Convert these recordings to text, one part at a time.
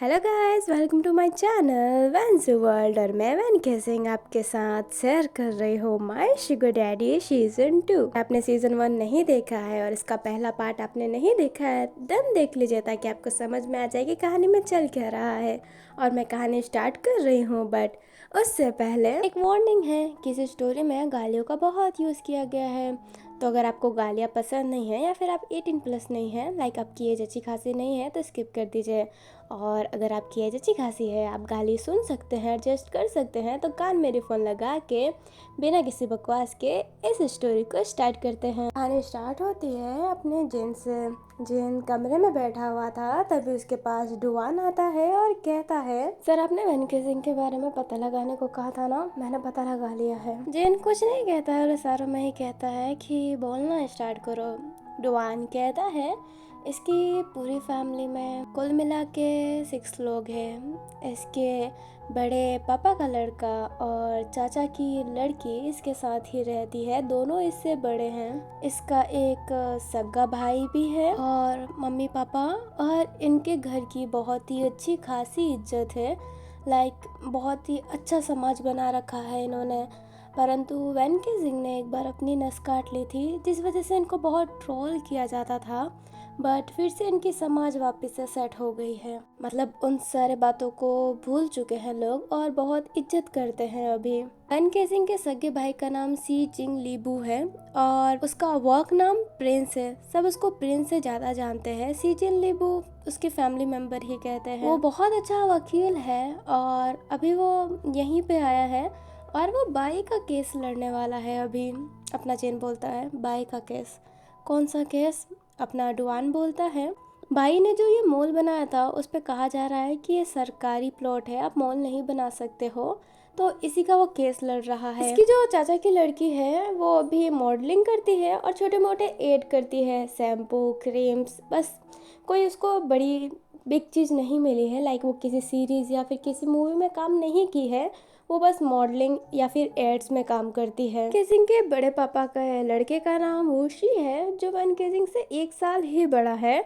Hello guys, welcome to my channel Van's world. और मैं van Singh आपके साथ शेयर कर रही हूँ माय शुगर डैडी सीजन 2। आपने सीजन 1 नहीं देखा है और इसका पहला पार्ट आपने नहीं देखा है, देन देख लीजिए ताकि आपको समझ में आ जाए कि कहानी में चल क्या रहा है। और मैं कहानी स्टार्ट कर रही हूँ, बट उससे पहले एक वार्निंग है। किसी स्टोरी में गालियों का बहुत यूज़ किया गया है, तो अगर आपको गालियाँ पसंद नहीं है या फिर आप 18+ नहीं है, लाइक आपकी एज अच्छी खासी नहीं है, तो स्किप कर दीजिए। और अगर आपकी एज अच्छी खासी है, आप गाली सुन सकते हैं, एडजस्ट कर सकते हैं, तो कान में ईयरफोन लगा के बिना किसी बकवास के इस स्टोरी को स्टार्ट करते हैं। कहानी स्टार्ट होती है अपने जिन से। जिन कमरे में बैठा हुआ था, तभी उसके पास डुआन आता है और कहता है, सर आपने वैनके सिंह के बारे में पता लगाने को कहा था ना, मैंने पता लगा लिया है। जिन कुछ नहीं कहता है और सारों में ही कहता है कि बोलना स्टार्ट करो। डुआन कहता है, इसकी पूरी फैमिली में कुल मिला के 6 लोग हैं। इसके बड़े पापा का लड़का और चाचा की लड़की इसके साथ ही रहती है, दोनों इससे बड़े हैं। इसका एक सगा भाई भी है और मम्मी पापा और इनके घर की बहुत ही अच्छी खासी इज्जत है। लाइक बहुत ही अच्छा समाज बना रखा है इन्होंने। परंतु वैनके सिंह ने एक बार अपनी नस काट ली थी, जिस वजह से इनको बहुत ट्रोल किया जाता था। बट फिर से इनकी समाज वापस से सेट हो गई है। मतलब उन सारे बातों को भूल चुके हैं लोग और बहुत इज्जत करते हैं अभी। वैनके सिंह के सगे भाई का नाम सी चिंग लीबू है और उसका वर्क नाम प्रिंस है। सब उसको प्रिंस से ज्यादा जानते हैं। सी चिंग लीबू उसके फैमिली मेंबर ही कहते हैं। वो बहुत अच्छा वकील है और अभी वो यहीं पे आया है और वो बाई का केस लड़ने वाला है अभी। अपना चेन बोलता है बाई का केस। कौन सा केस? अपना डुआन बोलता है, बाई ने जो ये मॉल बनाया था उस पे कहा जा रहा है कि ये सरकारी प्लॉट है, आप मॉल नहीं बना सकते हो, तो इसी का वो केस लड़ रहा है। इसकी जो चाचा की लड़की है वो अभी मॉडलिंग करती है और छोटे मोटे एड करती है, शैम्पू क्रीम्स, बस कोई उसको बड़ी बिग चीज़ नहीं मिली है। लाइक वो किसी सीरीज़ या फिर किसी मूवी में काम नहीं की है, वो बस मॉडलिंग या फिर एड्स में काम करती है। वैनके सिंह के बड़े पापा का लड़के का नाम वूशी है, जो वैनके सिंह से 1 साल ही बड़ा है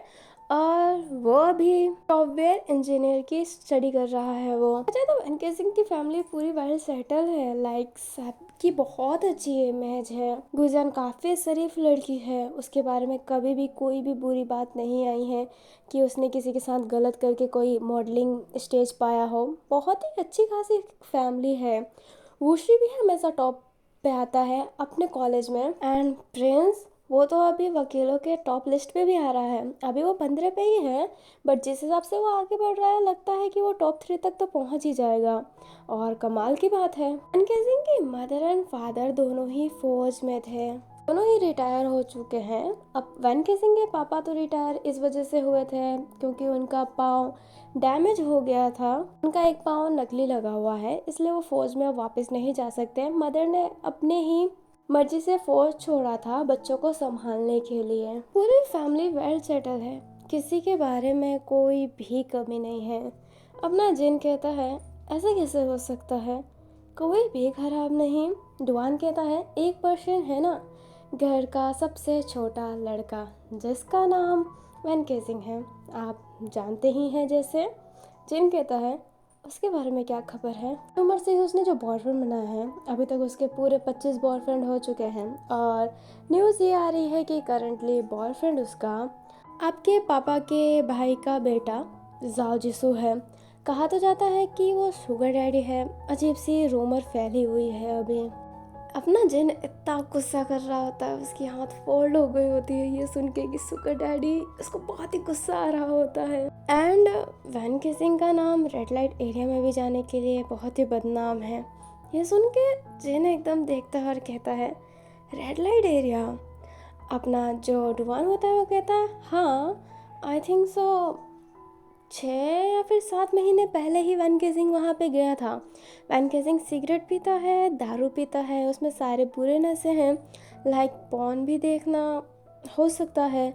और वो अभी सॉफ्टवेयर इंजीनियर की स्टडी कर रहा है। वो अच्छा, तो वैनके सिंह की फैमिली पूरी वेल सेटल है। लाइक सबकी बहुत अच्छी इमेज है। गुजन काफ़ी शरीफ लड़की है, उसके बारे में कभी भी कोई भी बुरी बात नहीं आई है कि उसने किसी के साथ गलत करके कोई मॉडलिंग स्टेज पाया हो। बहुत ही अच्छी खासी फैमिली है। वूशी भी हमेशा टॉप पे आता है अपने कॉलेज में। एंड प्रिंस, वो तो अभी वकीलों के टॉप लिस्ट पे भी आ रहा है। अभी वो 15 पे ही है, बट जिस हिसाब से वो आगे बढ़ रहा है, लगता है कि वो टॉप 3 तक तो पहुंच ही जाएगा। और कमाल की बात है, वैनके सिंह की मदर एंड फादर दोनों ही फौज में थे, दोनों ही रिटायर हो चुके हैं। अब वैनके सिंह के पापा तो रिटायर इस वजह से हुए थे क्योंकि उनका पाँव डैमेज हो गया था। उनका एक पाँव नकली लगा हुआ है, इसलिए वो फौज में अब वापस नहीं जा सकते। मदर ने अपने ही मर्जी से फौज छोड़ा था बच्चों को संभालने के लिए। पूरी फैमिली वेल सेटल है, किसी के बारे में कोई भी कमी नहीं है। अपना जिन कहता है, ऐसा कैसे हो सकता है, कोई भी खराब नहीं। डुआन कहता है, 1% है ना, घर का सबसे छोटा लड़का जिसका नाम वैनके सिंह है, आप जानते ही हैं जैसे। जिन कहता है, उसके बारे में क्या खबर है? उम्र से ही उसने जो बॉयफ्रेंड बनाया है, अभी तक उसके पूरे 25 बॉयफ्रेंड हो चुके हैं और न्यूज़ ये आ रही है कि करंटली बॉयफ्रेंड उसका आपके पापा के भाई का बेटा जाओ जिसू है। कहा तो जाता है कि वो शुगर डैडी है। अजीब सी रूमर फैली हुई है अभी। अपना जिन इतना गुस्सा कर रहा होता है, उसकी हाथ फोल्ड हो गई होती है ये सुन के कि शुगर डैडी, उसको बहुत ही गुस्सा आ रहा होता है। एंड वैनके सिंह का नाम रेड लाइट एरिया में भी जाने के लिए बहुत ही बदनाम है। ये सुन के जिन एकदम देखता है और कहता है, रेड लाइट एरिया? अपना जो डुआन होता है वो कहता है, हाँ आई थिंक सो 6 या फिर 7 महीने पहले ही वैनके सिंह वहाँ पे गया था। वैनके सिंह सिगरेट पीता है, दारू पीता है, उसमें सारे बुरे नशे हैं। लाइक पॉर्न भी देखना हो सकता है।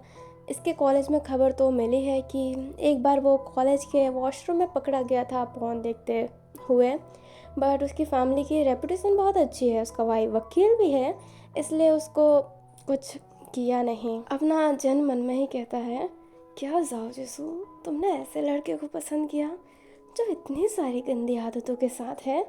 इसके कॉलेज में खबर तो मिली है कि एक बार वो कॉलेज के वॉशरूम में पकड़ा गया था पॉर्न देखते हुए। बट उसकी फैमिली की रेपुटेशन बहुत अच्छी है, उसका भाई वकील भी है, इसलिए उसको कुछ किया नहीं। अपना जन मन में ही कहता है क्या जाओ जिसू, तुमने ऐसे लड़के को पसंद किया जो इतनी सारी गंदी आदतों के साथ है?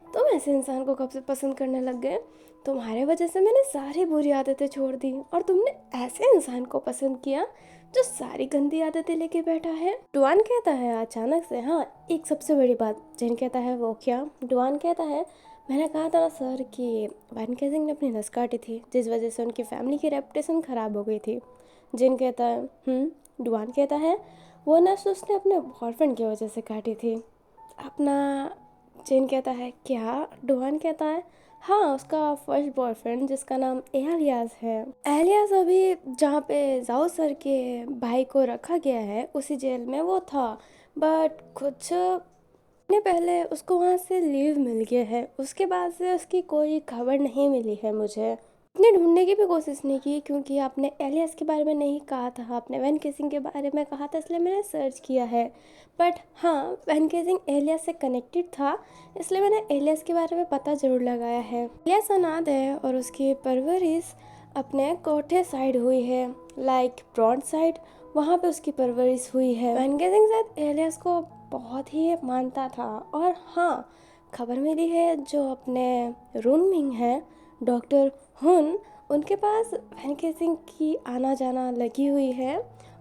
तुम ऐसे इंसान को कब से पसंद करने लग गए? तुम्हारे वजह से मैंने सारी बुरी आदतें छोड़ दी और तुमने ऐसे इंसान को पसंद किया जो सारी गंदी आदतें लेके बैठा है। डुआन कहता है अचानक से, हाँ एक सबसे बड़ी बात जिन कहता है वो क्या? डुआन कहता है, मैंने कहा था ना सर कि वैन केसिंग ने अपनी नस काटी थी जिस वजह से उनकी फैमिली की रेपुटेशन ख़राब हो गई थी। जिन कहता है डुआन कहता है, वो नस उसने अपने बॉयफ्रेंड की वजह से काटी थी। अपना जिन कहता है क्या? डुआन कहता है, हाँ उसका फर्स्ट बॉयफ्रेंड जिसका नाम एलियास है। एलियास अभी जहाँ पे जाओ सर के भाई को रखा गया है उसी जेल में वो था, बट कुछ ने पहले उसको वहाँ से लीव मिल गया है। उसके बाद से उसकी कोई खबर नहीं मिली है मुझे। आपने ढूंढने की भी कोशिश नहीं की क्योंकि आपने एलियास के बारे में नहीं कहा था, आपने वैन केसिंग के बारे में कहा था, इसलिए मैंने सर्च किया है। बट हाँ, वैन केसिंग एलियास से कनेक्टेड था इसलिए मैंने एलियास के बारे में पता ज़रूर लगाया है। एलियास अनाथ है और उसकी परवरिश अपने कोठे साइड हुई है, लाइक ब्रॉन्ड साइड, वहाँ पे उसकी परवरिश हुई है। वैन केसिंग शायद एलियास को बहुत ही मानता था। और हाँ, खबर मिली है जो अपने रूममेट हैं डॉक्टर हुन, उनके पास वैन केसिंग की आना जाना लगी हुई है।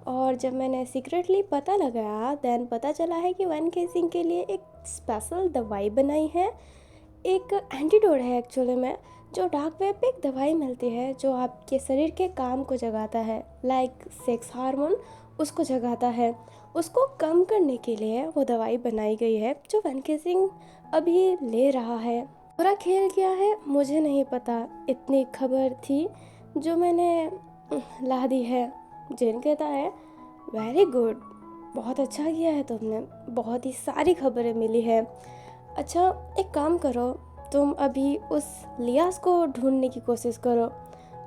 और जब मैंने सीक्रेटली पता लगाया देन पता चला है कि वैन केसिंग के लिए एक स्पेशल दवाई बनाई है, एक एंटीडोट है एक्चुअली में, जो डार्क वेब पे एक दवाई मिलती है जो आपके शरीर के काम को जगाता है, लाइक सेक्स हार्मोन उसको जगाता है। उसको कम करने के लिए वो दवाई बनाई गई है जो वैन केसिंग अभी ले रहा है। पूरा खेल क्या है मुझे नहीं पता, इतनी खबर थी जो मैंने ला दी है। जिन कहता है, वेरी गुड, बहुत अच्छा किया है तुमने, बहुत ही सारी खबरें मिली है। अच्छा एक काम करो, तुम अभी उस लियास को ढूंढने की कोशिश करो।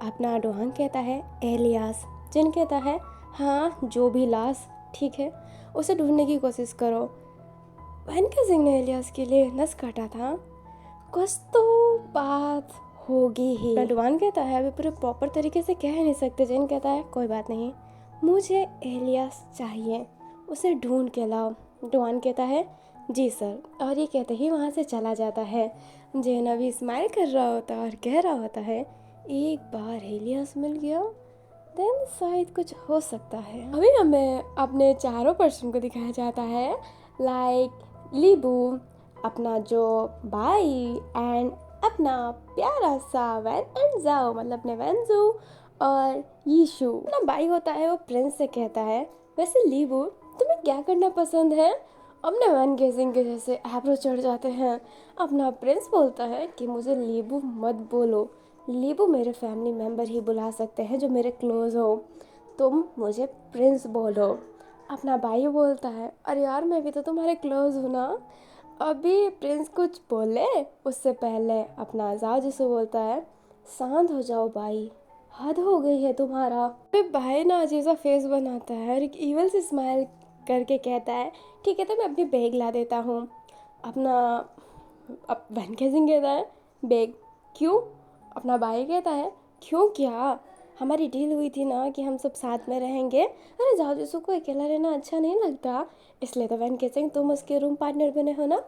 अपना डोहान कहता है एलियास। जिन कहता है, हाँ जो भी लाश ठीक है, उसे ढूंढने की कोशिश करो। वैन केसिंग ने एलियास के लिए नस काटा था, कुछ तो बात होगी ही। डुआन कहता है, अभी पूरे प्रॉपर तरीके से कह नहीं सकते। जिन कहता है, कोई बात नहीं, मुझे एलियास चाहिए, उसे ढूंढ के लाओ। डुआन कहता है, जी सर, और ये कहते ही वहाँ से चला जाता है। जेन अभी स्माइल कर रहा होता है और कह रहा होता है, एक बार एलियास मिल गया देन शायद कुछ हो सकता है। अभी हमें अपने चारों पर्सन को दिखाया जाता है, लाइक लीबू, अपना जो भाई, एंड अपना प्यारा सा वैन एंड जाओ, मतलब अपने वैनजू और यीशु। अपना भाई होता है वो प्रिंस से कहता है, वैसे लीबू तुम्हें क्या करना पसंद है? अपने वैन केसिंग के जैसे एब्रो चढ़ जाते हैं। अपना प्रिंस बोलता है कि मुझे लीबू मत बोलो, लीबू मेरे फैमिली मेम्बर ही बुला सकते हैं जो मेरे क्लोज हो, तुम मुझे प्रिंस बोलो। अपना भाई बोलता है, अरे यार मैं भी तो तुम्हारे क्लोज हूँ ना। अभी प्रिंस कुछ बोले उससे पहले अपना जाओ जिसको बोलता है, शांत हो जाओ भाई, हद हो गई है तुम्हारा। फिर भाई ना अजीब सा फेस बनाता है और एक इवल से स्माइल करके कहता है, ठीक है तो मैं अपनी बैग ला देता हूँ। अपना अब वैन केसिंग कहता है, बैग क्यों? अपना भाई कहता है, क्यों क्या, हमारी डील हुई थी ना कि हम सब साथ में रहेंगे। अरे जाओ जिसको को अकेला रहना अच्छा नहीं लगता, इसलिए तो वैन केसिंग तुम उसके रूम पार्टनर बने हो ना।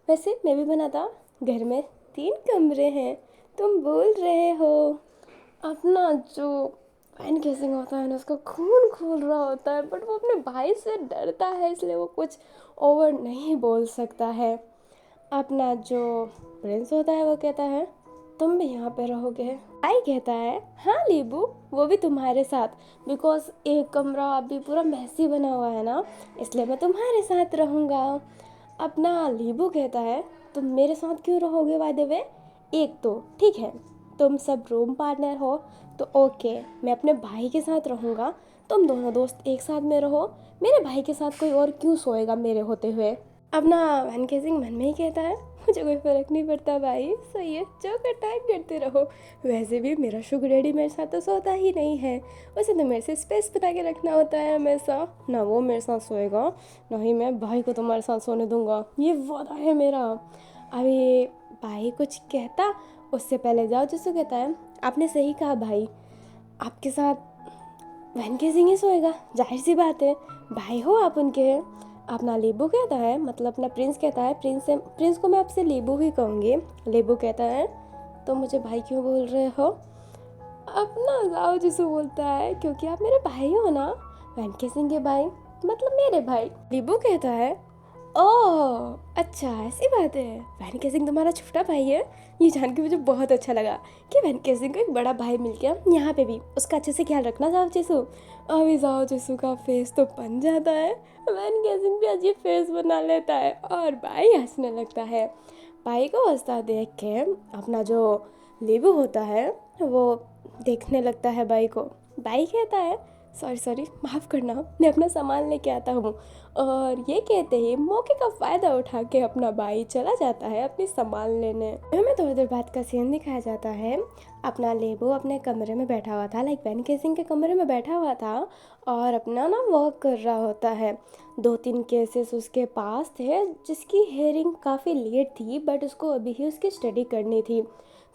वैसे मैं भी बना था, घर में 3 कमरे हैं, तुम बोल रहे हो। अपना जो वैन केसिंग होता है ना, उसका खून खोल रहा होता है, बट वो अपने भाई से डरता है इसलिए वो कुछ ओवर नहीं बोल सकता है। अपना जो प्रिंस होता है वो कहता है, तुम भी यहाँ पे रहोगे? आई कहता है, हाँ लीबू, वो भी तुम्हारे साथ, बिकॉज एक कमरा अभी पूरा मैसी बना हुआ है ना, इसलिए मैं तुम्हारे साथ रहूँगा। अपना लीबू कहता है, तुम मेरे साथ क्यों रहोगे? बाय द वे, एक तो ठीक है तुम सब रूम पार्टनर हो तो ओके, मैं अपने भाई के साथ रहूँगा, तुम दोनों दोस्त एक साथ में रहो, मेरे भाई के साथ कोई और क्यों सोएगा मेरे होते हुए। अपना वैन केसिंग मन में ही कहता है, मुझे कोई फ़र्क नहीं पड़ता भाई, सही है जो करता है करते रहो। वैसे भी मेरा शुगर डैडी मेरे साथ तो सोता ही नहीं है, वैसे तो मेरे से स्पेस बना के रखना होता है हमेशा, ना वो मेरे साथ सोएगा ना ही मैं भाई को तुम्हारे साथ सोने दूंगा, ये वादा है मेरा। अभी भाई कुछ कहता उससे पहले जाओ जिसको कहता है, आपने सही कहा भाई, आपके साथ वैन केसिंग ही सोएगा, जाहिर सी बात है, भाई हो आप उनके। अपना लीबू कहता है, मतलब अपना प्रिंस कहता है, प्रिंस को मैं आपसे लीबू ही कहूँगी। लीबू कहता है तो मुझे भाई क्यों बोल रहे हो? अपना जाओ जिसू बोलता है क्योंकि आप मेरे भाई हो ना। वैन केसिंग के भाई मतलब मेरे भाई। लीबू कहता है ओह अच्छा ऐसी बात है, वैन केसिंग तुम्हारा छोटा भाई है। ये जान के मुझे बहुत अच्छा लगा कि वैन केसिंग को एक बड़ा भाई मिल गया। यहाँ पे भी उसका अच्छे से ख्याल रखना जाओ जिसू। अभी जाओ जिसू का फेस तो बन जाता है, वैन केसिंग भी अजीब फेस बना लेता है और भाई हंसने लगता है। भाई को हंसता देख के अपना जो लीबू होता है वो देखने लगता है भाई को। भाई कहता है सॉरी सॉरी माफ़ करना, मैं अपना सामान लेके आता हूँ। और ये कहते ही मौके का फ़ायदा उठा के अपना भाई चला जाता है अपनी सामान लेने। हमें थोड़ी देर बाद का सीन दिखाया जाता है। अपना लेबू अपने कमरे में बैठा हुआ था, लाइक वैन केसिंग के कमरे में बैठा हुआ था और अपना ना वर्क कर रहा होता है। 2-3 केसेस उसके पास थे जिसकी हेयरिंग काफ़ी लेट थी, बट उसको अभी ही उसकी स्टडी करनी थी,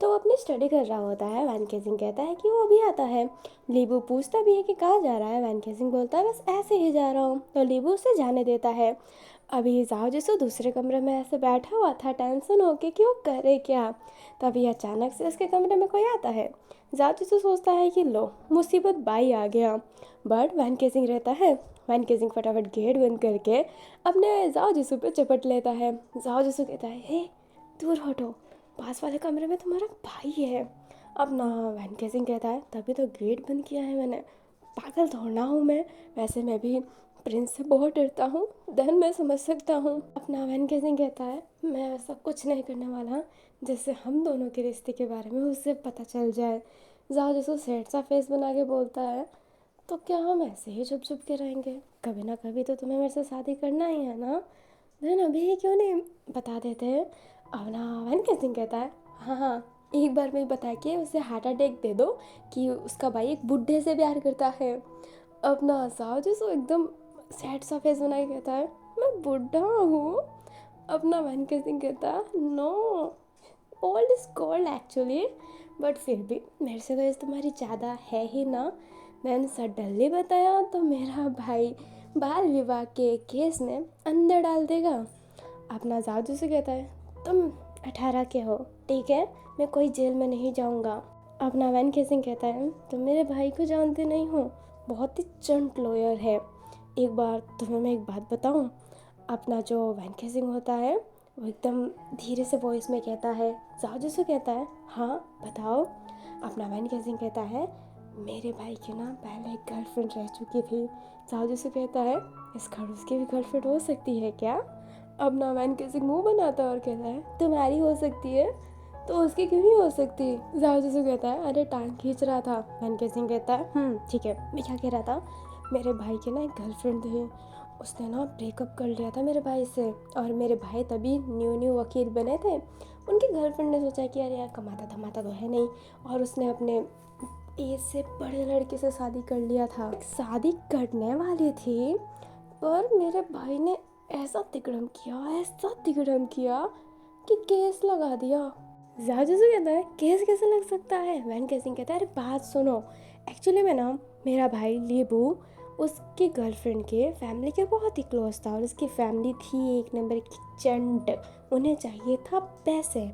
तो वो अपनी स्टडी कर रहा होता है। वैन केसिंग कहता है कि वो अभी आता है। लीबू पूछता भी है कि कहाँ जा रहा है। वैन केसिंग बोलता है बस ऐसे ही जा रहा हूँ, तो लीबू उसे जाने देता है। अभी जाओ जिसो दूसरे कमरे में ऐसे बैठा हुआ था टेंशन होके कि वो करे क्या। तभी अचानक से उसके कमरे में कोई आता है। जाओ जिसो सोचता है कि लो मुसीबत बाई आ गया, बट वैन केसिंग रहता है। वैन केसिंग फटाफट गेट बंद करके अपने जाओ जिसू पे चपट लेता है। जाओ जिसू कहता है हे दूर हटो, पास वाले कमरे में तुम्हारा भाई है। अब ना वैन केसिंग कहता है तभी तो गेट बंद किया है मैंने, पागल थोड़ा हूँ मैं, वैसे मैं भी प्रिंस से बहुत डरता हूँ, देन मैं समझ सकता हूँ। अपना वैन केसिंग कहता है मैं ऐसा कुछ नहीं करने वाला जिससे हम दोनों के रिश्ते के बारे में उससे पता चल जाए। जाओ जिसको सेट सा फेस बना के बोलता है तो क्या हम ऐसे ही छुप छुप के रहेंगे, कभी ना कभी तो तुम्हें मेरे से शादी करना ही है ना, देन अभी ही क्यों नहीं बता देते हैं। अब ना वैन केसिंग कहता है हाँ हाँ एक बार में बता के उसे हार्ट अटैक दे दो कि उसका भाई एक बुढ़े से प्यार करता है। अब ना साव जो एकदम सैड सा फेस बना के कहता है मैं बुढ़ा हूँ। अपना वैन केसिंग कहता है no old is gold actually, but फिर भी मेरे से तो एज तुम्हारी ज़्यादा है ही ना। मैंने सडनली बताया तो मेरा भाई बाल विवाह के केस में अंदर डाल देगा। अपना जादू से कहता है तुम 18 के हो ठीक है, मैं कोई जेल में नहीं जाऊंगा। अपना वैन केसिंग कहता है तुम मेरे भाई को जानते नहीं हो, बहुत ही चंट लॉयर है। एक बार तुम्हें मैं एक बात बताऊं। अपना जो वैन केसिंग होता है वो एकदम धीरे से वॉइस में कहता है। जादू से कहता है हाँ बताओ। अपना वैन केसिंग कहता है मेरे भाई की ना पहले एक गर्लफ्रेंड रह चुकी थी। जादू से कहता है इस खड़ूस की भी गर्लफ्रेंड हो सकती है क्या? अब ना वैन केसिंग मुंह बनाता है और कहता है तुम्हारी हो सकती है तो उसकी क्यों नहीं हो सकती। जाओ जिसको कहता है अरे टांग खींच रहा था। वैन केसिंग कहता है ठीक है, मैं क्या कह रहा था, मेरे भाई के ना एक गर्लफ्रेंड थी, उसने ना ब्रेकअप कर लिया था मेरे भाई से, और मेरे भाई तभी न्यू वकील बने थे। उनकी गर्लफ्रेंड ने सोचा कि यार यार कमाता धमाता तो है नहीं, और उसने अपने एज से बड़े लड़के से शादी कर लिया था। शादी करने वाली थी पर मेरे भाई ने ऐसा तिकड़म किया कि केस लगा दिया। जाजू से कहता है केस कैसे लग सकता है। वैन केसिंग कहता है अरे बात सुनो, एक्चुअली में ना मेरा भाई लीबू उसकी गर्लफ्रेंड के फैमिली के बहुत ही क्लोज था, और उसकी फैमिली थी एक नंबर की चंट, उन्हें चाहिए था पैसे,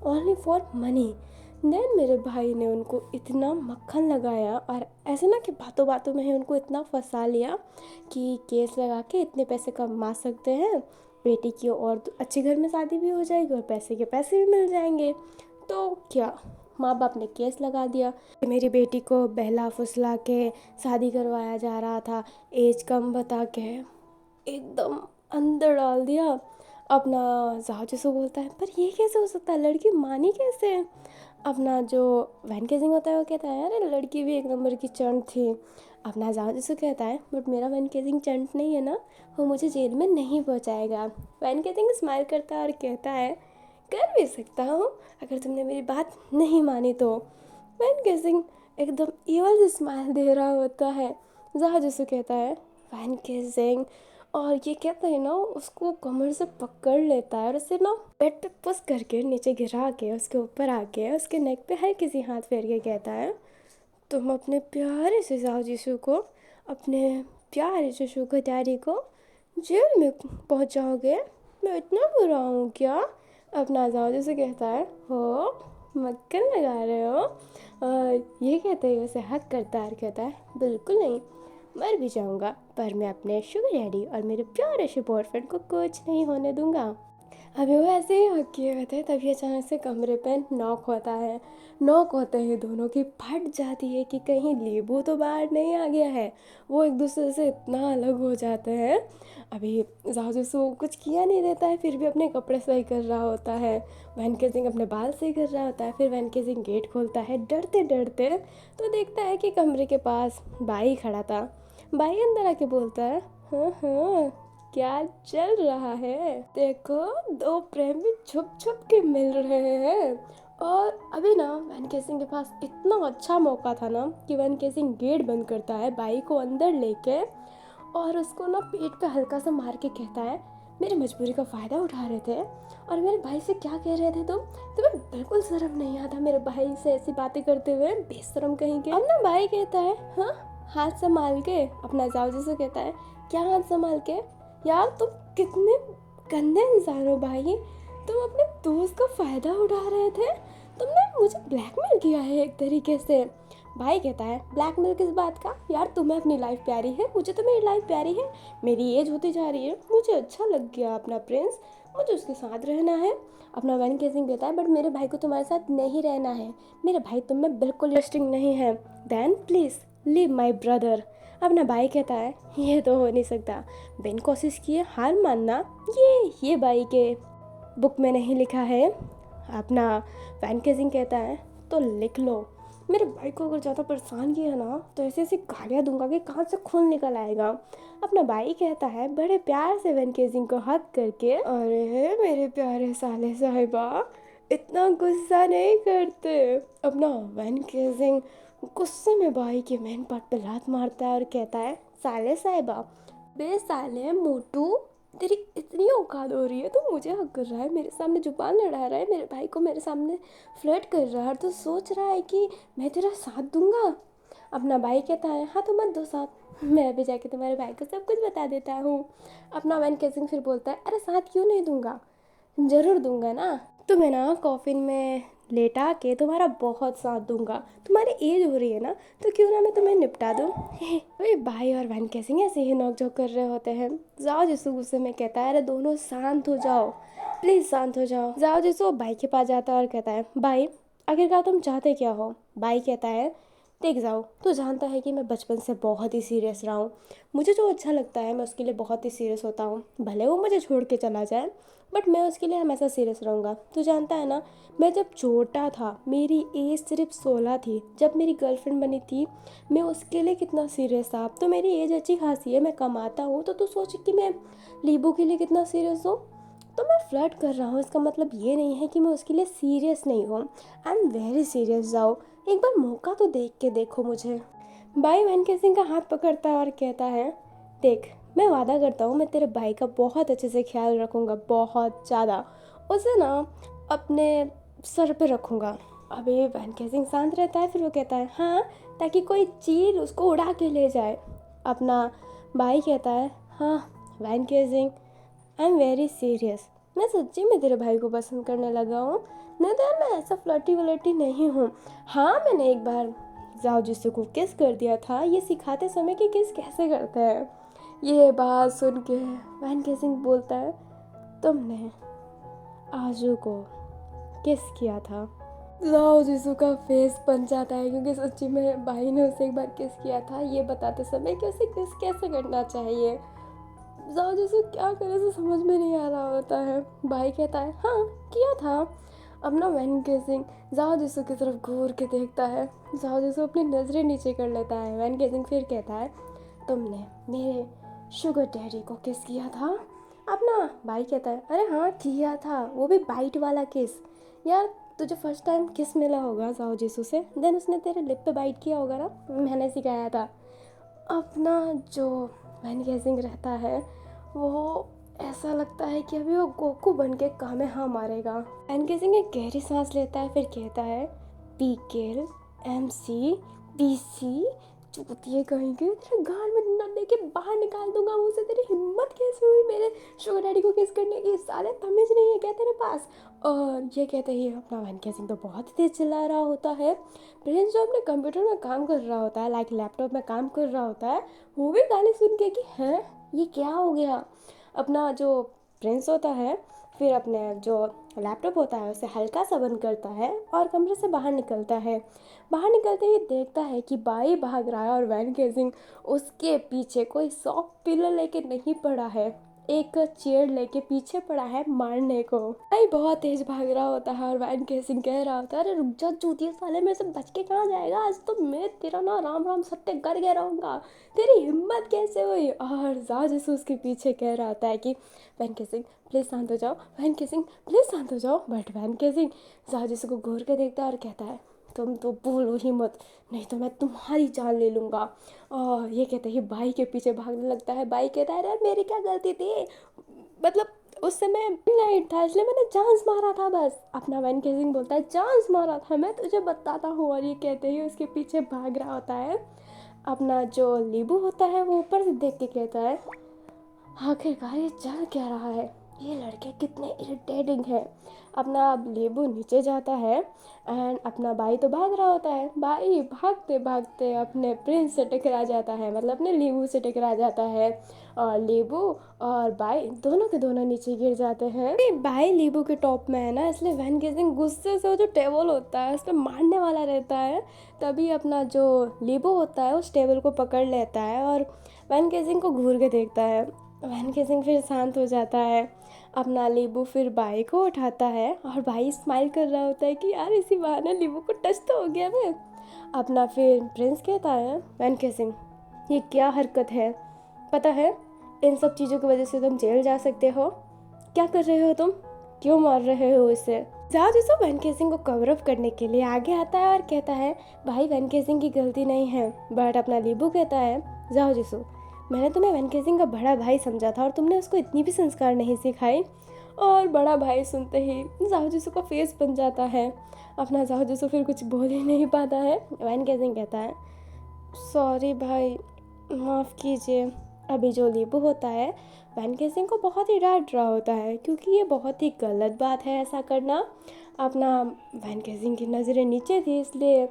ओनली फॉर मनी। देन मेरे भाई ने उनको इतना मक्खन लगाया और ऐसे ना कि बातों बातों में ही उनको इतना फंसा लिया कि केस लगा के इतने पैसे कमा सकते हैं, बेटी की और अच्छे घर में शादी भी हो जाएगी और पैसे के पैसे भी मिल जाएंगे। तो क्या माँ बाप ने केस लगा दिया कि मेरी बेटी को बहला फुसला के शादी करवाया जा रहा था, एज कम बता के एकदम अंदर डाल दिया। अपना जहाज से बोलता है पर ये कैसे हो सकता है, लड़की मानी कैसे। अपना जो वैन केसिंग होता है वो कहता है अरे लड़की भी एक नंबर की चंट थी। अपना जहाज से कहता है बट मेरा वैन केसिंग चंट नहीं है ना, वो मुझे जेल में नहीं पहुंचाएगा। वैन केसिंग स्माइल करता है और कहता है कर भी सकता हूँ अगर तुमने मेरी बात नहीं मानी तो। वैन केसिंग एकदम ईवल स्माइल दे रहा होता है। जहाज से कहता है वैन केसिंग, और ये कहता है ना उसको कमर से पकड़ लेता है और उसे ना बेड पे पुश करके नीचे गिरा के उसके ऊपर आके उसके नेक पे हर किसी हाथ फेर के कहता है तुम अपने प्यारे से जाओ यीशु को अपने प्यारे से शुगर डैडी को जेल में पहुंचाओगे? मैं इतना बुरा हूँ क्या? अपना जाओ जैसे कहता है, हो मक्खन लगा रहे हो? ये कहते ही उसे हक करता है और कहता है, बिल्कुल नहीं, मर भी जाऊंगा पर मैं अपने शुगर डैडी और मेरे प्यारे से बॉयफ्रेंड को कुछ नहीं होने दूंगा। अभी वो ऐसे ही हक किए हुए थे, तभी अचानक से कमरे पे नॉक होता है। नॉक होते ही दोनों की फट जाती है कि कहीं लीबू तो बाहर नहीं आ गया है। वो एक दूसरे से इतना अलग हो जाते हैं। अभी जासूस कुछ किया नहीं रहता है, फिर भी अपने कपड़े सही कर रहा होता है। वैन केसिंग अपने बाल सही कर रहा होता है। फिर वैन केसिंग गेट खोलता है डरते डरते, तो देखता है कि कमरे के पास बाई खड़ा था। बाई अंदर आके बोलता है, हाँ हाँ क्या चल रहा है? देखो, दो प्रेमी छुप छुप के मिल रहे हैं। और अभी ना वैन केसिंग के पास इतना अच्छा मौका था ना कि वैन केसिंग गेट बंद करता है बाई को अंदर लेके, और उसको ना पेट पे हल्का सा मार के कहता है, मेरी मजबूरी का फ़ायदा उठा रहे थे और मेरे भाई से क्या कह रहे थे तुम? तुम्हें बिल्कुल शर्म नहीं आता मेरे भाई से ऐसी बातें करते हुए, बेशरम कहीं के। अब ना भाई कहता है, हाँ हाथ संभाल के। अपना जाओ जैसे कहता है, क्या हाथ संभाल के? यार तुम कितने गंदे इंसान हो भाई, तुम अपने दोस्त का फ़ायदा उठा रहे थे, तुमने मुझे ब्लैकमेल किया है एक तरीके से। भाई कहता है, ब्लैकमेल किस बात का? यार तुम्हें अपनी लाइफ प्यारी है, मुझे तो मेरी लाइफ प्यारी है, मेरी एज होती जा रही है, मुझे अच्छा लग गया अपना प्रिंस, मुझे उसके साथ रहना है। अपना वैन केसिंग कहता है, बट मेरे भाई को तुम्हारे साथ नहीं रहना है, मेरे भाई तुम में बिल्कुल इंटरेस्टिंग नहीं है, then please leave my brother. अपना भाई कहता है, ये तो हो नहीं सकता, बिन कोशिश किए हार मानना ये भाई के बुक में नहीं लिखा है। अपना वैन केसिंग कहता है, तो लिख लो, मेरे भाई को अगर ज़्यादा परेशान किया ना तो ऐसे ऐसी गालियाँ दूंगा कि कहाँ से खून निकल आएगा। अपना भाई कहता है बड़े प्यार से वैन केसिंग को हक करके, अरे मेरे प्यारे साले साहिबा, इतना गुस्सा नहीं करते। अपना वैन केसिंग गुस्से में भाई के मेन पार्ट पे लात मारता है और कहता है, साले साहिबा, बे साले मोटू, तेरी इतनी औकात हो रही है, तू मुझे हक कर रहा है, मेरे सामने जुबान लड़ा रहा है, मेरे भाई को मेरे सामने फ्लर्ट कर रहा है, और तो सोच रहा है कि मैं तेरा साथ दूंगा। अपना भाई कहता है, हाँ तो मत दो साथ, मैं अभी जाके तुम्हारे भाई को सब कुछ बता देता हूँ। अपना वैन केसिंग फिर बोलता है, अरे साथ क्यों नहीं दूंगा, ज़रूर दूंगा ना, तुम्हें ना कॉफिन में लेटा के तुम्हारा बहुत साथ दूंगा, तुम्हारी एज हो रही है ना, तो क्यों ना मैं तुम्हें निपटा दूँ। भाई भाई और वैन केसिंग ऐसे ही नोक झोंक कर रहे होते हैं। जाओ जिसु गुस्से में कहता है, अरे दोनों शांत हो जाओ, प्लीज़ शांत हो जाओ। जाओ जिसु भाई के पास जाता है और कहता है, भाई आखिरकार तुम चाहते क्या हो? भाई कहता है, देख जाओ, तू जानता है कि मैं बचपन से बहुत ही सीरियस रहा हूँ, मुझे जो अच्छा लगता है मैं उसके लिए बहुत ही सीरियस होता हूँ, भले वो मुझे छोड़ के चला जाए बट मैं उसके लिए हमेशा सीरियस रहूँगा। तू जानता है ना, मैं जब छोटा था, मेरी एज सिर्फ 16 थी, जब मेरी गर्लफ्रेंड बनी थी, मैं उसके लिए कितना सीरियस था। अब तो मेरी एज अच्छी खासी है, मैं कमाता हूँ, तो तू सोच कि मैं लीबू के लिए कितना सीरियस हूँ। तो मैं फ्लर्ट कर रहा हूँ, इसका मतलब ये नहीं है कि मैं उसके लिए सीरियस नहीं हूँ, आई एम वेरी सीरियस। जाओ एक बार मौका तो देख के देखो मुझे। भाई वैन केसिंग का हाथ पकड़ता है और कहता है, देख मैं वादा करता हूँ मैं तेरे भाई का बहुत अच्छे से ख्याल रखूँगा, बहुत ज़्यादा, उसे ना अपने सर पे रखूँगा। अभी वैन केसिंग शांत रहता है, फिर वो कहता है, हाँ ताकि कोई चील उसको उड़ा के ले जाए। अपना भाई कहता है, हाँ Van Kesing, I am very serious, मैं सच्ची में तेरे भाई को पसंद करने लगा हूँ, नहीं तो यार मैं ऐसा फ्लर्टी वलर्टी नहीं हूँ। हाँ मैंने एक बार जाओ जिससे को किस कर दिया था, ये सिखाते समय कि किस कैसे करते हैं। ये बात सुन के वैन केसिंग बोलता है, तुमने आजू को किस किया था? जाओ जिसू का फेस बन जाता है, क्योंकि सच्ची में भाई ने उसे एक बार किस किया था, ये बताते समय कि उसे किस कैसे करना चाहिए। जाओ जिसू क्या करे से समझ में नहीं आ रहा होता है। भाई कहता है, हाँ किया था। अब ना वैन केसिंग जाओ जिसू की तरफ घूर के देखता है, जाओ जिसू अपनी नज़रें नीचे कर लेता है। वैन केसिंग फिर कहता है, तुमने मेरे शुगर डैडी को किस किया था? अपना भाई कहता है, अरे हाँ किया था, वो भी बाइट वाला किस। यार तुझे फर्स्ट टाइम किस मिला होगा जाओ जिसू से, देन उसने तेरे लिप पे बाइट किया होगा ना, मैंने सिखाया था। अपना जो वैन केसिंग रहता है वो ऐसा लगता है कि अभी वो गोकू बन के कामेहा मारेगा। वैन केसिंग एक गहरी सांस लेता है, फिर कहता है, पीकेल, MC, PC, चूतिए कहेंगे, तेरे गाल में डंडा लेके बाहर निकाल दूंगा मुंह से। तेरी हिम्मत कैसे हुई मेरे शुगर डैडी को किस करने की? साले तमीज नहीं है क्या तेरे पास? और ये कहते ही अपना वैन सिंह तो बहुत तेज चिल्ला रहा होता है। प्रिंस जो अपने कंप्यूटर में काम कर रहा होता है, लाइक लैपटॉप में काम कर रहा होता है, वो भी गाली सुन के कि हैं ये क्या हो गया। अपना जो प्रिंस होता है फिर अपने जो लैपटॉप होता है उसे हल्का सा बंद करता है और कमरे से बाहर निकलता है। बाहर निकलते ही देखता है कि बाई भाग रहा है और वैन गेजिंग उसके पीछे कोई सॉफ्ट पिलो लेके नहीं पड़ा है, एक चेयर लेके पीछे पड़ा है मारने को। भाई बहुत तेज भाग रहा होता है और वैन गेजिंग कह रहा होता है, अरे रुक जा चूतिया साले, मेरे से बच के कहाँ जाएगा, आज तो मैं तेरा ना राम राम सत्य करके रहूँगा, तेरी हिम्मत कैसे हुई। और जाओ जैसे उसके पीछे कह रहा होता है कि वैन गेजिंग प्लीज़ शांत हो जाओ, वैन गेजिंग प्लीज़ शांत हो जाओ। बट वैन गेजिंग जाओ जैसे को घूर के देखता है और कहता है तुम तो बोलो ही मत, नहीं तो मैं तुम्हारी जान ले लूँगा। और ये कहते ही भाई के पीछे भागने लगता है। भाई कहता है अरे मेरी क्या गलती थी, मतलब उस समय लाइट था इसलिए मैंने चांस मारा था बस। अपना वैन गेजिंग बोलता है चांस मारा था, मैं तुझे बताता हूँ। और ये कहते ही उसके पीछे भाग रहा होता है। अपना जो लीबू होता है वो ऊपर से देख के कहता है आखिरकार ये चल क्या रहा है, ये लड़के कितने इरिटेटिंग हैं। अपना अब लेबू नीचे जाता है एंड अपना भाई तो भाग रहा होता है। भाई भागते भागते अपने प्रिंस से टकरा जाता है, मतलब अपने लेबू से टकरा जाता है। और लेबू और भाई दोनों के दोनों नीचे गिर जाते हैं। भाई लेबू के टॉप में है ना, इसलिए वैन गेजिंग गुस्से से वो जो टेबल होता है उस पर मारने वाला रहता है। तभी अपना जो लेबू होता है उस टेबल को पकड़ लेता है और वैन गेजिंग को घूर के देखता है। वैन गेजिंग फिर शांत हो जाता है। अपना लीबू फिर भाई को उठाता है और भाई स्माइल कर रहा होता है कि यार इसी बहाने लीबू को टच तो हो गया मैं। अपना फिर प्रिंस कहता है वैन गेजिंग ये क्या हरकत है, पता है इन सब चीज़ों की वजह से तुम जेल जा सकते हो। क्या कर रहे हो तुम, क्यों मार रहे हो इसे? जाओ जिसो वैन गेजिंग को कवर अप करने के लिए आगे आता है और कहता है भाई वैन गेजिंग की गलती नहीं है। बट अपना लीबू कहता है जाओ जिसो, मैंने तुम्हें वैन गेजिंग का बड़ा भाई समझा था और तुमने उसको इतनी भी संस्कार नहीं सिखाई। और बड़ा भाई सुनते ही जाओ जिसो का फेस बन जाता है। अपना जाओ जिसो फिर कुछ बोल ही नहीं पाता है। वैन गेजिंग कहता है सॉरी भाई, माफ़ कीजिए। अभी जो लीबू होता है वैन गेजिंग को बहुत ही डांट रहा होता है क्योंकि ये बहुत ही गलत बात है ऐसा करना। अपना वैन गेजिंग की नज़रें नीचे थी इसलिए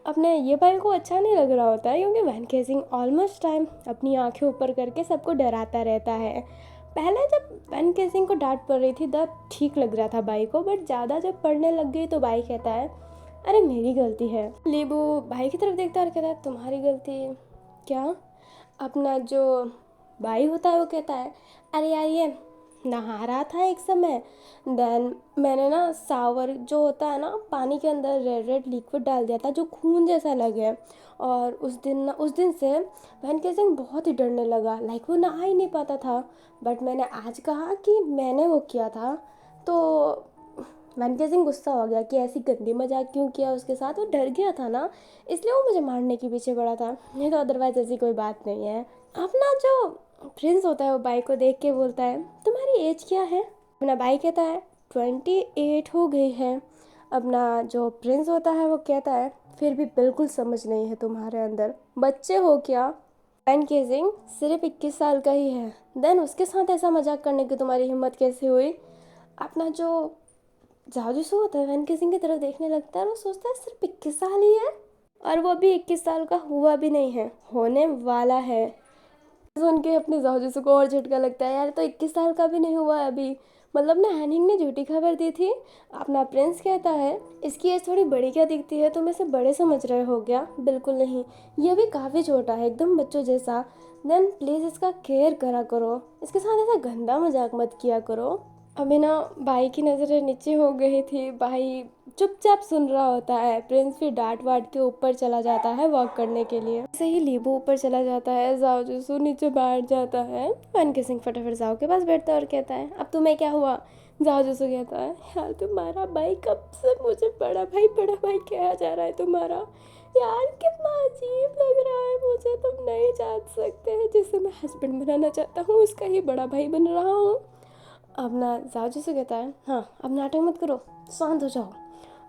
अपने ये भाई को अच्छा नहीं लग रहा होता है क्योंकि वैन गेजिंग ऑलमोस्ट टाइम अपनी आंखें ऊपर करके सबको डराता रहता है। पहले जब वैन गेजिंग को डांट पड़ रही थी तब ठीक लग रहा था भाई को, बट ज़्यादा जब पढ़ने लग गई तो भाई कहता है अरे मेरी गलती है। लीबू भाई की तरफ देखता है और कहता है तुम्हारी गलती क्या? अपना जो भाई होता है वो कहता है अरे यार ये नहा रहा था एक समय, देन मैंने ना सावर जो होता है ना पानी के अंदर रेड रेड लिक्विड डाल दिया था जो खून जैसा लगे। और उस दिन से वैन गेजिंग बहुत ही डरने लगा, लाइक वो नहा ही नहीं पाता था। बट मैंने आज कहा कि मैंने वो किया था तो वैन गेजिंग गुस्सा हो गया कि ऐसी गंदी मजाक क्यों किया उसके साथ, वो डर गया था ना इसलिए वो मुझे मारने के पीछे पड़ा था, नहीं तो अदरवाइज ऐसी कोई बात नहीं है। अपना जो प्रिंस होता है वो भाई को देख के बोलता है तुम्हारी एज क्या है? अपना भाई कहता है 28 हो गई है। अपना जो प्रिंस होता है वो कहता है फिर भी बिल्कुल समझ नहीं है तुम्हारे अंदर, बच्चे हो क्या? वैन गेजिंग सिर्फ 21 साल का ही है, देन उसके साथ ऐसा मजाक करने की तुम्हारी हिम्मत कैसे हुई? अपना जो जादूसू होता है वैन गेजिंग की तरफ देखने लगता है और वो सोचता है सिर्फ 21 साल ही है, और वो अभी 21 साल का हुआ भी नहीं है, होने वाला है। सुन के अपने जादूसू को और झटका लगता है, यार तो 21 साल का भी नहीं हुआ अभी, मतलब ना हैनिंग ने झूठी खबर दी थी। अपना प्रिंस कहता है इसकी एज थोड़ी बड़ी क्या दिखती है, तुम इसे बड़े समझ रहे हो क्या? बिल्कुल नहीं, ये भी काफ़ी छोटा है एकदम बच्चों जैसा। देन प्लीज़ इसका केयर करा करो, इसके साथ ऐसा गंदा मजाक मत किया करो। अभी ना भाई की नज़रें नीचे हो गई थी, भाई चुपचाप सुन रहा होता है। प्रिंस फिर डांट वाट के ऊपर चला जाता है वॉक करने के लिए। ऐसे ही लीबू ऊपर चला जाता है, जाओ जसू नीचे बैठ जाता है। वैन गेजिंग फटाफट जाओ के पास बैठता है और कहता है अब तुम्हें क्या हुआ? जाओ जसू कहता है यार तुम्हारा भाई कब से मुझे बड़ा भाई कहा जा रहा है तुम्हारा, यार कितना अजीब लग रहा है मुझे, तुम नहीं जान सकते जिसे मैं हस्बैंड बनाना चाहता हूँ उसका ही बड़ा भाई बन रहा हूँ। अपना जाओ जिसू कहता है हाँ अब नाटक मत करो, शांत हो जाओ।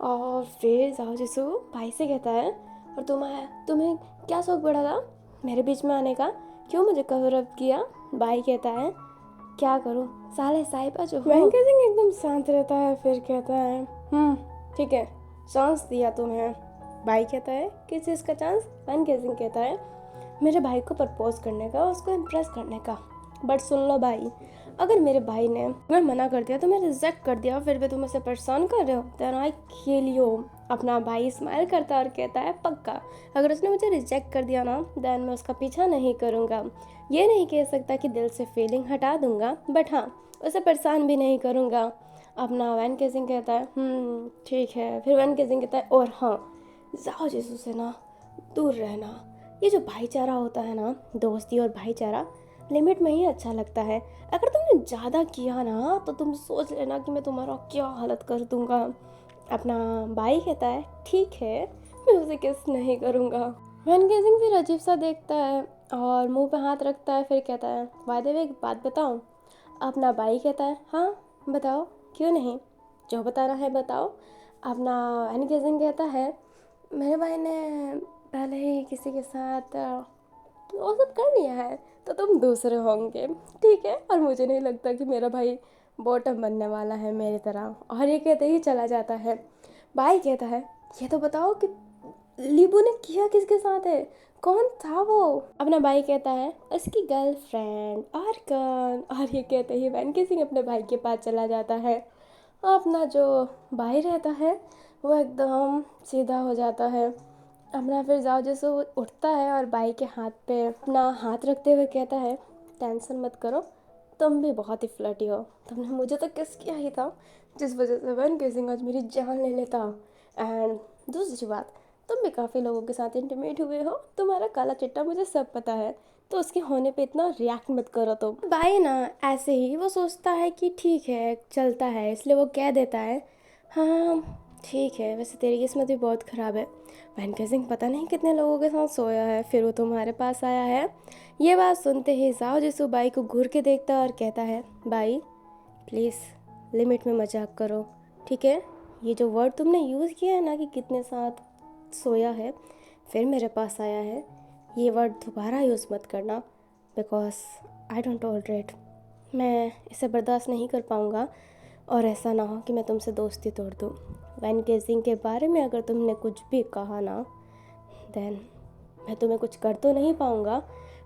और फिर जाओ जिसू भाई से कहता है और तुम्हें क्या शौक पड़ा था मेरे बीच में आने का? क्यों मुझे कवर अप किया? भाई कहता है क्या करूं, साले साहिबा जो हो। वैन केसिंग एकदम शांत रहता है, फिर कहता है ठीक है, चांस दिया तुम्हें। भाई कहता है किस चीज़ का चांस? वैन केसिंग कहता है मेरे भाई को प्रपोज करने का, उसको इम्प्रेस करने का। बट सुन लो भाई, अगर मेरे भाई ने तुम्हें मना कर दिया, तुम्हें रिजेक्ट कर दिया, फिर भी तुम उसे परेशान कर रहे हो, देन आई किल यू। अपना भाई स्माइल करता है और कहता है पक्का, अगर उसने मुझे रिजेक्ट कर दिया ना, देन मैं उसका पीछा नहीं करूँगा। ये नहीं कह सकता कि दिल से फीलिंग हटा दूंगा, बट हाँ, उसे परेशान भी नहीं करूँगा। अपना वैन केसिंग कहता है ठीक है। फिर वैन केसिंग कहता है और हाँ, जाओ जीसू से ना दूर रहना। ये जो भाईचारा होता है ना, दोस्ती और भाईचारा, लिमिट में ही अच्छा लगता है। अगर तुमने ज़्यादा किया ना, तो तुम सोच लेना कि मैं तुम्हारा क्या हालत कर दूंगा। अपना भाई कहता है ठीक है, मैं उसे किस नहीं करूँगा। वैन गेजिंग फिर अजीब सा देखता है और मुंह पे हाथ रखता है, फिर कहता है बाय द वे एक बात बताऊँ? अपना भाई कहता है हाँ बताओ, क्यों नहीं, जो बताना है बताओ। अपना वैन गेजिंग कहता है मेरे भाई ने पहले ही किसी के साथ वो सब कर लिया है, तो तुम दूसरे होंगे, ठीक है। और मुझे नहीं लगता कि मेरा भाई बॉटम बनने वाला है मेरी तरह। और ये कहते ही चला जाता है। भाई कहता है ये तो बताओ कि लीबू ने किया किसके साथ है, कौन था वो? अपना भाई कहता है उसकी गर्लफ्रेंड, और कौन? और ये कहते ही वैन किसिंग अपने भाई के पास चला जाता है। अपना जो भाई रहता है वो एकदम सीधा हो जाता है। अपना फिर जाओ जैसे वो उठता है और भाई के हाथ पे अपना हाथ रखते हुए कहता है टेंशन मत करो, तुम भी बहुत ही फ्लर्टी हो, तुमने मुझे तो किस किया ही था जिस वजह से वैन केसिंग आज मेरी जान ले लेता। एंड दूसरी बात, तुम भी काफ़ी लोगों के साथ इंटीमेट हुए हो, तुम्हारा काला चिट्टा मुझे सब पता है, तो उसके होने पे इतना रिएक्ट मत करो। तो भाई ना ऐसे ही वो सोचता है कि ठीक है चलता है, इसलिए वो कह देता है हाँ ठीक है, वैसे तेरी किस्मत भी बहुत ख़राब है, वैन केसिंग पता नहीं कितने लोगों के साथ सोया है, फिर वो तुम्हारे पास आया है। ये बात सुनते ही जाओ जिसु बाई को घूर के देखता है और कहता है बाई प्लीज़ लिमिट में मजाक करो, ठीक है। ये जो वर्ड तुमने यूज़ किया है ना कि कितने साथ सोया है फिर मेरे पास आया है, ये वर्ड दोबारा यूज़ मत करना, बिकॉज आई डोंट टॉलरेट, मैं इसे बर्दाश्त नहीं कर पाऊँगा। और ऐसा ना हो कि मैं तुमसे दोस्ती तोड़ दूँ। वैन केसिंग के बारे में अगर तुमने कुछ भी कहा ना, देन मैं तुम्हें कुछ कर तो नहीं पाऊँगा,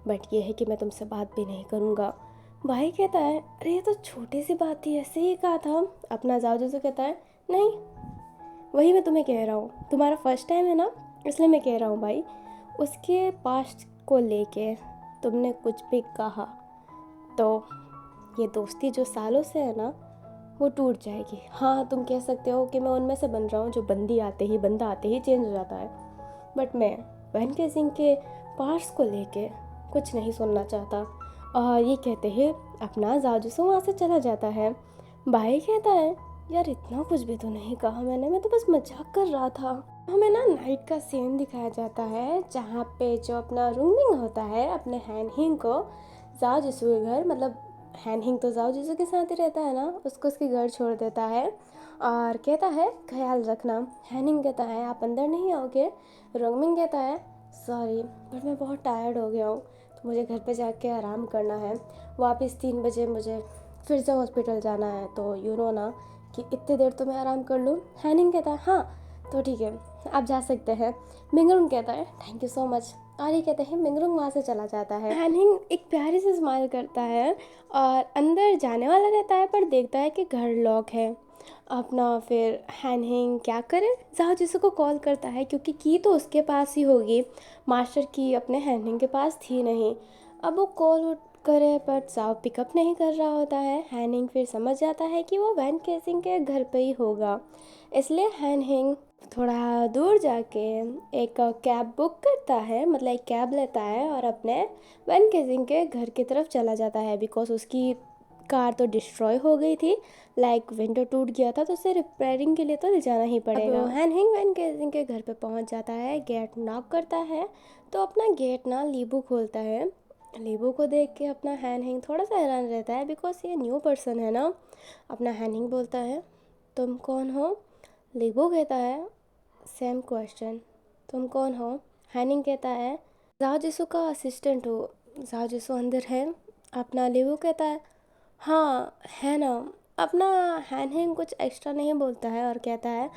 बट ये है कि मैं तुमसे बात भी नहीं करूँगा। भाई कहता है अरे ये तो छोटी सी बात थी, ऐसे ही कहा था। अपना जाओ से कहता है नहीं, वही मैं तुम्हें कह रहा हूँ, तुम्हारा फर्स्ट टाइम है ना, इसलिए मैं कह रहा हूँ भाई, उसके पास्ट को लेके तुमने कुछ भी कहा तो ये दोस्ती जो सालों से है ना वो टूट जाएगी। हाँ तुम कह सकते हो कि मैं उनमें से बन रहा हूँ जो बंदा आते ही चेंज हो जाता है, बट मैं वैन केसिंग के पार्ट्स को लेके कुछ नहीं सुनना चाहता। और ये कहते ही अपना जाजूसो वहाँ से चला जाता है। भाई कहता है यार इतना कुछ भी तो नहीं कहा मैंने, मैं तो बस मजाक कर रहा था। हमें ना नाइट का सीन दिखाया जाता है जहाँ पे जो अपना रूमिंग होता है अपने हैनहिंग को जाओ जिसू के घर, मतलब हैनहिंग तो जाओ जिसू के साथ ही रहता है ना, उसको उसके घर छोड़ देता है और कहता है ख्याल रखना। हैनिंग कहता है आप अंदर नहीं आओगे। रोमिंग कहता है सॉरी बट मैं बहुत टायर्ड हो गया हूँ, तो मुझे घर पे जाके आराम करना है, वापस 3 बजे मुझे फिर से हॉस्पिटल जाना है, तो यू नो ना कि इतनी देर तो मैं आराम कर लूँ। हैनिंग कहता है हाँ तो ठीक है आप जा सकते हैं। मिंगरुंग कहता है थैंक यू सो मच, और ये कहते हैं मिंगरुंग वहाँ से चला जाता है। हैनिंग एक प्यारी से स्माइल करता है और अंदर जाने वाला रहता है, पर देखता है कि घर लॉक है। अपना फिर हैनहिंग क्या करे, जाओ जिसको कॉल करता है क्योंकि की तो उसके पास ही होगी, मास्टर की अपने हैनहिंग के पास थी नहीं। अब वो कॉल करे बट जाओ पिकअप नहीं कर रहा होता है। हैनहिंग फिर समझ जाता है कि वो वैन केसिंग के घर पे ही होगा, इसलिए हैनहिंग थोड़ा दूर जाके एक कैब बुक करता है, मतलब एक कैब लेता है और अपने वैन केसिंग के घर की तरफ चला जाता है। बिकॉज उसकी कार तो डिस्ट्रॉय हो गई थी, लाइक विंडो टूट गया था, तो उसे रिपेयरिंग के लिए तो ले जाना ही पड़ेगा। अब हैनहिंग वैन केसिंग के घर पे पहुंच जाता है, गेट नॉक करता है, तो अपना गेट ना लीबू खोलता है। लीबू को देख के अपना हैनहिंग थोड़ा सा हैरान रहता है बिकॉज ये न्यू पर्सन है ना। अपना हैनहिंग बोलता है तुम कौन हो? लीबू कहता है सेम क्वेश्चन, तुम कौन हो? हैनिंग कहता है, जाओ जिसू का असिस्टेंट हो। जाओ जिसू अंदर है। अपना लेवू कहता है, हाँ है ना। अपना हैनहिंग कुछ एक्स्ट्रा नहीं बोलता है और कहता है,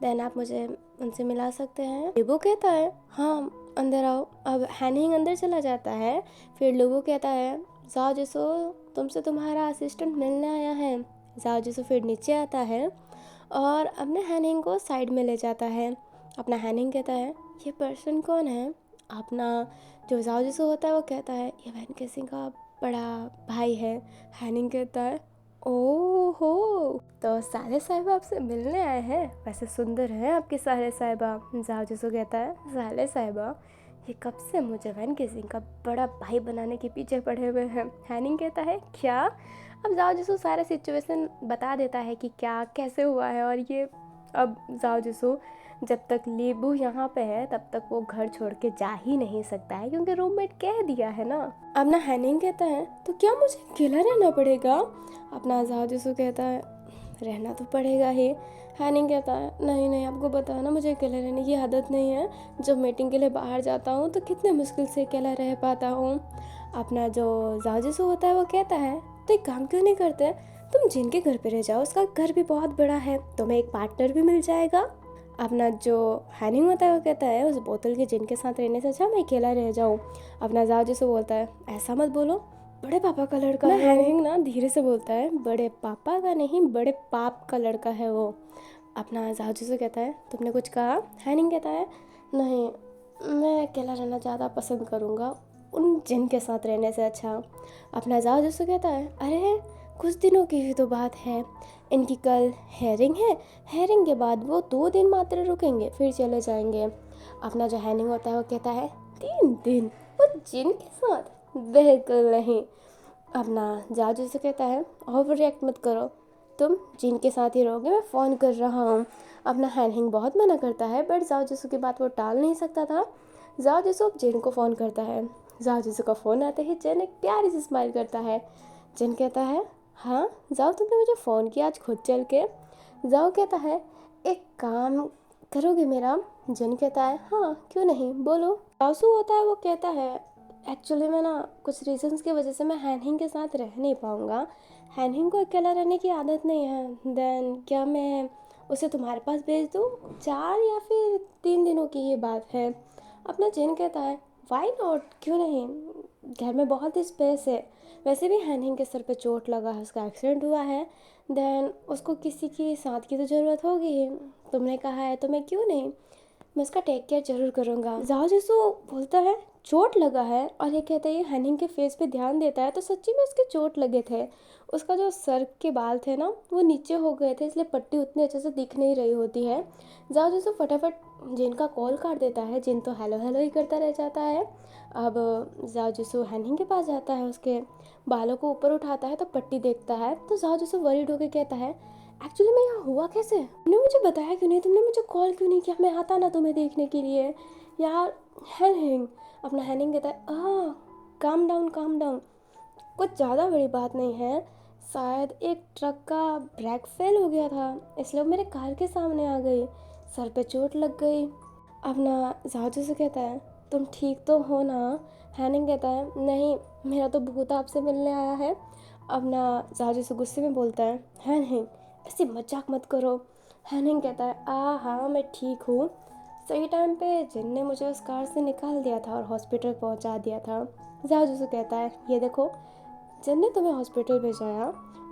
देन आप मुझे उनसे मिला सकते हैं। लेबू कहता है, हाँ अंदर आओ। अब हैनहिंग अंदर चला जाता है। फिर लेबू कहता है, जाओ जिसो तुमसे तुम्हारा असिस्टेंट मिलने आया है। जाओ जिसो फिर नीचे आता है और अपने हैनहिंग को साइड में ले जाता है। अपना हैनहिंग कहता है, ये पर्सन कौन है? अपना जो जाओ जिसो होता है वो कहता है, ये वैन केसिंग का बड़ा भाई है। हैनिंग कहता है, ओहो, तो साले साहिबा आपसे मिलने आए हैं। वैसे सुंदर हैं आपके साले साहिबा। जाओ जिसो कहता है, साले साहिबा ये कब से मुझे वैन केसिंग का बड़ा भाई बनाने के पीछे पड़े हुए हैं। हैनिंग कहता है, क्या? अब जाओ जिसो सारा सिचुएशन बता देता है कि क्या कैसे हुआ है। और ये अब जाओ जिसो जब तक लेबू यहाँ पे है तब तक वो घर छोड़ के जा ही नहीं सकता है, क्योंकि रूममेट कह दिया है ना। अब ना हैनिंग कहता है, तो क्या मुझे अकेला रहना पड़ेगा? अपना जाओ जिसो कहता है, रहना तो पड़ेगा ही। हैनिंग कहता है, नहीं नहीं, आपको पता है ना मुझे अकेले रहने की आदत नहीं है। जब मीटिंग के लिए बाहर जाता हूँ तो कितने मुश्किल से अकेला रह पाता हूँ। अपना जो जाओ जिसो होता है वो कहता है, तो एक काम क्यों नहीं करते, तुम जिनके घर पे रह जाओ, उसका घर भी बहुत बड़ा है, तुम्हें एक पार्टनर भी मिल जाएगा। अपना जो हैनिंग होता है वो कहता है, उस बोतल के जिन के साथ रहने से अच्छा मैं अकेला रह जाऊँ। अपना जाओ जिसो बोलता है, ऐसा मत बोलो, बड़े पापा का लड़का है। हैनिंग ना धीरे से बोलता है, बड़े पापा का नहीं, बड़े पाप का लड़का है वो। अपना जाओ जिसो कहता है, तुमने कुछ कहा? हैनिंग कहता है, नहीं, मैं अकेला रहना ज़्यादा पसंद करूँगा उन जिन के साथ रहने से अच्छा। अपना जाओ जिसो कहता है, अरे कुछ दिनों की ही तो बात है, इनकी कल हेयरिंग है, हेयरिंग के बाद वो 2 दिन मात्र रुकेंगे, फिर चले जाएंगे। अपना जो हैनिंग होता है वो कहता है, 3 दिन वो जिन के साथ? बिल्कुल नहीं। अपना जाओ जिसो कहता है, ओवर रिएक्ट मत करो, तुम जिन के साथ ही रहोगे, मैं फ़ोन कर रहा हूँ। अपना हैनिंग बहुत मना करता है, बट जाओ जिसो की बात वो टाल नहीं सकता था। जाओ जिसो जिन को फ़ोन करता है। जाओ जिसो का फ़ोन आते ही जिन एक प्यारी सी स्माइल करता है। जिन कहता है, हाँ जाओ, तुमने मुझे फ़ोन किया आज खुद चल के? जाओ कहता है, एक काम करोगे मेरा? जिन कहता है, हाँ क्यों नहीं, बोलो। जासू होता है वो कहता है, एक्चुअली मैं ना कुछ रीजंस की वजह से मैं हैनहिंग के साथ रह नहीं पाऊँगा। हैनहिंग को अकेला रहने की आदत नहीं है। देन क्या मैं उसे तुम्हारे पास भेज दूँ? 4 या फिर 3 दिनों की ये बात है। अपना जिन कहता है, वाई नॉट, क्यों नहीं, घर में बहुत स्पेस है। वैसे भी हैनहिंग के सर पे चोट लगा है, उसका एक्सीडेंट हुआ है, देन उसको किसी की साथ की तो ज़रूरत होगी ही। तुमने कहा है तो मैं क्यों नहीं, मैं उसका टेक केयर जरूर करूँगा। जाओ जिसो बोलता है, चोट लगा है, और ये कहता है, ये हैनिंग के फेस पे ध्यान देता है तो सच्ची में उसके चोट लगे थे। उसका जो सर के बाल थे ना वो नीचे हो गए थे, इसलिए पट्टी उतनी अच्छे से दिख नहीं रही होती है। जाओ जिसो फटाफट जिन का कॉल काट देता है। जिन तो हेलो हेलो ही करता रह जाता है। अब जाओ जिसो हैनिंग के पास जाता है, उसके बालों को ऊपर उठाता है तो पट्टी देखता है। तो जाओ जिसो वरीड होकर कहता है, एक्चुअली मैं यहाँ हुआ कैसे, तुमने मुझे बताया क्यों नहीं, तुमने मुझे कॉल क्यों नहीं किया, मैं आता ना तुम्हें देखने के लिए यार। हैनिंग, अपना हैनिंग कहता है, काम डाउन काम डाउन, कुछ ज़्यादा बड़ी बात नहीं है, शायद एक ट्रक का ब्रेक फेल हो गया था, इसलिए वो मेरे कार के सामने आ गई, सर पे चोट लग गई। अपना जाजू से कहता है, तुम ठीक तो हो ना? हैनिंग कहता है, नहीं, मेरा तो भूत आपसे मिलने आया है। अपना जाजू से गुस्से में बोलता है, हैनिंग ऐसे मजाक मत करो। हैनिंग कहता है, हाँ मैं ठीक हूँ, सही टाइम पे जिन ने मुझे उस कार से निकाल दिया था और हॉस्पिटल पहुँचा दिया था। जाजू से कहता है, ये देखो, जिन ने तुम्हें हॉस्पिटल भेजाया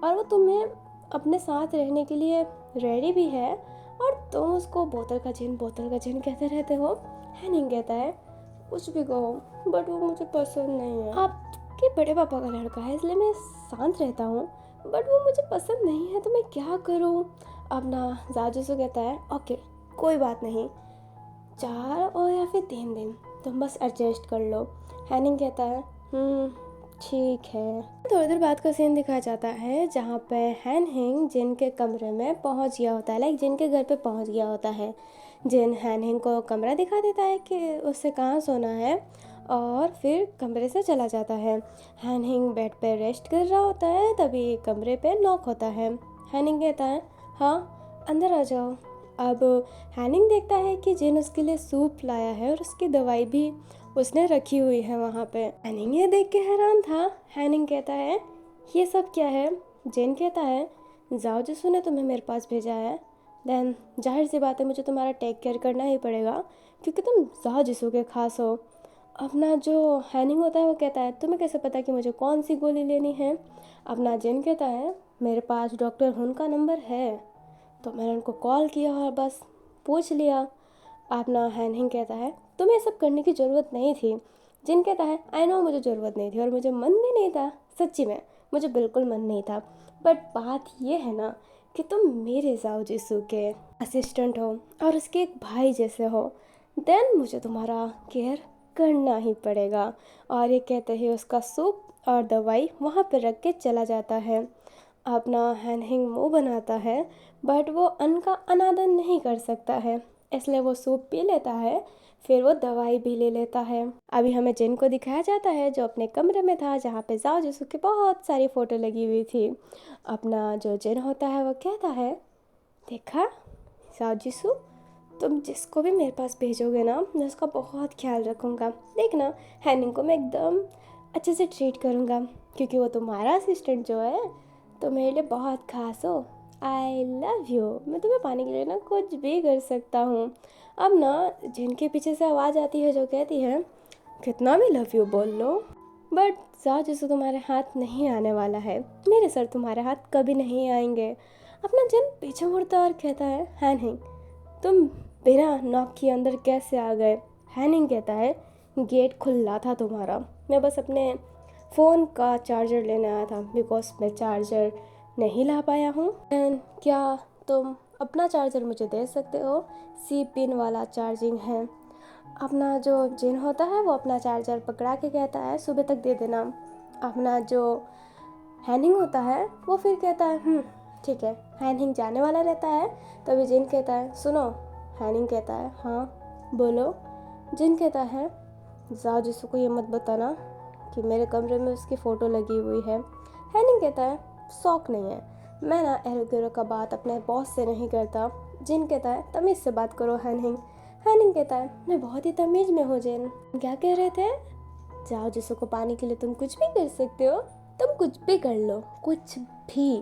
और वो तुम्हें अपने साथ रहने के लिए रेडी भी है, और तुम उसको बोतल का जिन कहते रहते हो। हैनिंग कहता है, कुछ भी कहो, बट वो मुझे पसंद नहीं है। आपके बड़े पापा का लड़का है इसलिए मैं शांत रहता हूँ, बट वो मुझे पसंद नहीं है, तो मैं क्या करूँ? अब ना जाजू से कहता है, ओके कोई बात नहीं, 4 और या फिर 3 दिन तुम बस एडजस्ट कर लो। हैनिंग कहता है, ठीक है। थोड़ी देर बाद का सीन दिखाया जाता है जहाँ पे हैनहिंग जिन के कमरे में पहुँच गया होता है, लाइक जिन के घर पे पहुँच गया होता है। जिन हैनहिंग को कमरा दिखा देता है कि उससे कहाँ सोना है, और फिर कमरे से चला जाता है। हैनहिंग बेड पे रेस्ट कर रहा होता है, तभी कमरे पे नॉक होता है। हैनहिंग कहता है, हाँ अंदर आ जाओ। अब हैनिंग देखता है कि जिन उसके लिए सूप लाया है और उसकी दवाई भी उसने रखी हुई है वहाँ पे। हैनिंग ये देख के हैरान था। हैनिंग कहता है ये सब क्या है। जिन कहता है जाओ जिसू ने तुम्हें मेरे पास भेजा है। देन जाहिर सी बात है मुझे तुम्हारा टेक केयर करना ही पड़ेगा क्योंकि तुम जाओ जिसू के खास हो। अपना जो हैनिंग होता है वो कहता है तुम्हें कैसे पता कि मुझे कौन सी गोली लेनी है। अपना जिन कहता है मेरे पास डॉक्टर हुन का नंबर है तो मैंने उनको कॉल किया और बस पूछ लिया। अपना हैनिंग कहता है तुम्हें सब करने की ज़रूरत नहीं थी। जिन कहता है आई नो मुझे ज़रूरत नहीं थी और मुझे मन भी नहीं था। सच्ची में मुझे बिल्कुल मन नहीं था। बट बात ये है ना कि तुम मेरे जाओ जिसू के असिस्टेंट हो और उसके एक भाई जैसे हो। देन मुझे तुम्हारा केयर करना ही पड़ेगा। और ये कहते ही उसका सूप और दवाई वहाँ पर रख के चला जाता है। अपना हैनहिंग मुंह बनाता है बट वो अन्न का अनादर नहीं कर सकता है, इसलिए वो सूप पी लेता है। फिर वो दवाई भी ले लेता है। अभी हमें जिन को दिखाया जाता है जो अपने कमरे में था जहाँ पे जाओ जिसू की बहुत सारी फ़ोटो लगी हुई थी। अपना जो जिन होता है वो कहता है देखा जाओ जिसू तुम जिसको भी मेरे पास भेजोगे ना मैं उसका बहुत ख्याल रखूँगा। देखना हैनिंग को मैं एकदम अच्छे से ट्रीट करूँगा क्योंकि वो तुम्हारा असिस्टेंट जो है तो मेरे लिए बहुत खास हो। I love you. मैं तुम्हें पाने के लिए ना कुछ भी कर सकता हूँ। अब ना जिनके पीछे से आवाज़ आती है जो कहती है कितना भी लव यू बोल लो बट जाओ जिससे तुम्हारे हाथ नहीं आने वाला है। मेरे सर तुम्हारे हाथ कभी नहीं आएंगे। अपना जिन पीछे मुड़ता और कहता है हैनिंग तुम बिना नॉक के अंदर कैसे आ गए। हैनिंग कहता है गेट खुला था तुम्हारा, मैं बस अपने फ़ोन का चार्जर लेने आया था बिकॉज मैं चार्जर नहीं ला पाया हूँ। एंड क्या तुम अपना चार्जर मुझे दे सकते हो। सी पिन वाला चार्जिंग है। अपना जो जिन होता है वो अपना चार्जर पकड़ा के कहता है सुबह तक दे देना। अपना जो हैनिंग होता है वो फिर कहता है ठीक है। हैनिंग जाने वाला रहता है तभी जिन कहता है सुनो। हैनिंग कहता है हाँ बोलो। जिन कहता है जाओ जिसको को ये मत बताना कि मेरे कमरे में उसकी फ़ोटो लगी हुई है। हैनिंग कहता है शौक नहीं है, मैं ना एरोगेरो का बात अपने बॉस से नहीं करता। जिन कहता है तमीज़ से बात करो हैनिंग। हैनिंग कहता है मैं बहुत ही तमीज़ में हूँ जिन। क्या कह रहे थे। जाओ जिसको को पाने के लिए तुम कुछ भी कर सकते हो, तुम कुछ भी कर लो कुछ भी।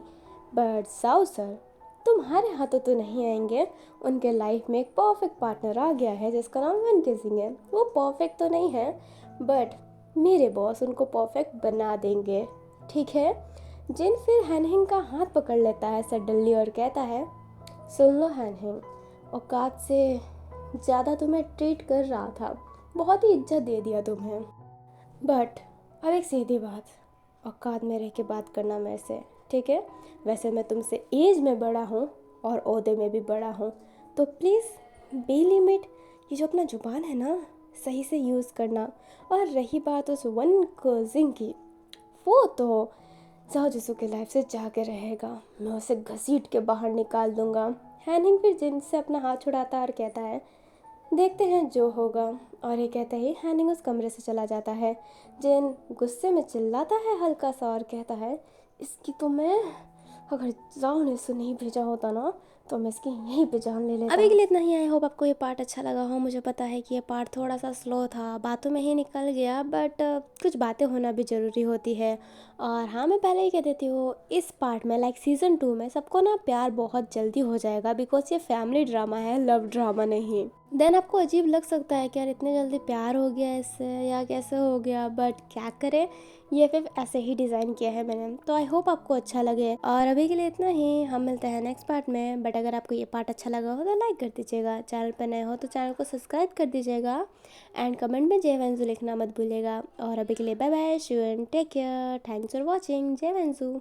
बट जाओ सर तुम्हारे हाथों तो नहीं आएंगे। उनके लाइफ में एक परफेक्ट पार्टनर आ गया है जिसका नाम वन केसिंग है। वो परफेक्ट तो नहीं है बट मेरे बॉस उनको परफेक्ट बना देंगे, ठीक है। जिन फिर हैनहिंग का हाथ पकड़ लेता है सडनली और कहता है सुन लो हैनहिंग, औकात से ज़्यादा तुम्हें ट्रीट कर रहा था, बहुत ही इज्जत दे दिया तुम्हें। बट अब एक सीधी बात, औकात में रह के बात करना मेरे से, ठीक है। वैसे मैं तुमसे एज में बड़ा हूँ और ओहदे में भी बड़ा हूँ तो प्लीज़ बी लिमिट। ये जो अपना ज़ुबान है ना सही से यूज़ करना। और रही बात उस वन कोजिंग की, वो तो जाओ जिसू के लाइफ से जाके रहेगा। मैं उसे घसीट के बाहर निकाल दूंगा। हैनिंग फिर जिन से अपना हाथ छुड़ाता और कहता है देखते हैं जो होगा। और ये कहते ही हैनिंग उस कमरे से चला जाता है। जिन गुस्से में चिल्लाता है हल्का सा और कहता है इसकी तो मैं अगर जाओ ने से नहीं भेजा होता ना तो मैं इसकी यहीं पे जान ले लेता। अभी के लिए इतना ही। आई होप आपको ये पार्ट अच्छा लगा हो। मुझे पता है कि ये पार्ट थोड़ा सा स्लो था, बातों में ही निकल गया बट कुछ बातें होना भी ज़रूरी होती है। और हाँ मैं पहले ही कह देती हूँ इस पार्ट में लाइक सीज़न 2 में सबको ना प्यार बहुत जल्दी हो जाएगा बिकॉज ये फैमिली ड्रामा है, लव ड्रामा नहीं। देन आपको अजीब लग सकता है कि यार इतने जल्दी प्यार हो गया इससे या कैसे हो गया, बट क्या करें ये फिर ऐसे ही डिज़ाइन किया है मैंने। तो आई होप आपको अच्छा लगे। और अभी के लिए इतना ही, हम मिलते हैं नेक्स्ट पार्ट में। बट अगर आपको ये पार्ट अच्छा लगा हो तो लाइक कर दीजिएगा, चैनल पर नए हो तो चैनल को सब्सक्राइब कर दीजिएगा एंड कमेंट में जय वंजू लिखना मत भूलिएगा। और अभी के लिए bye bye, see you and take care, thanks for watching, जय वंजू।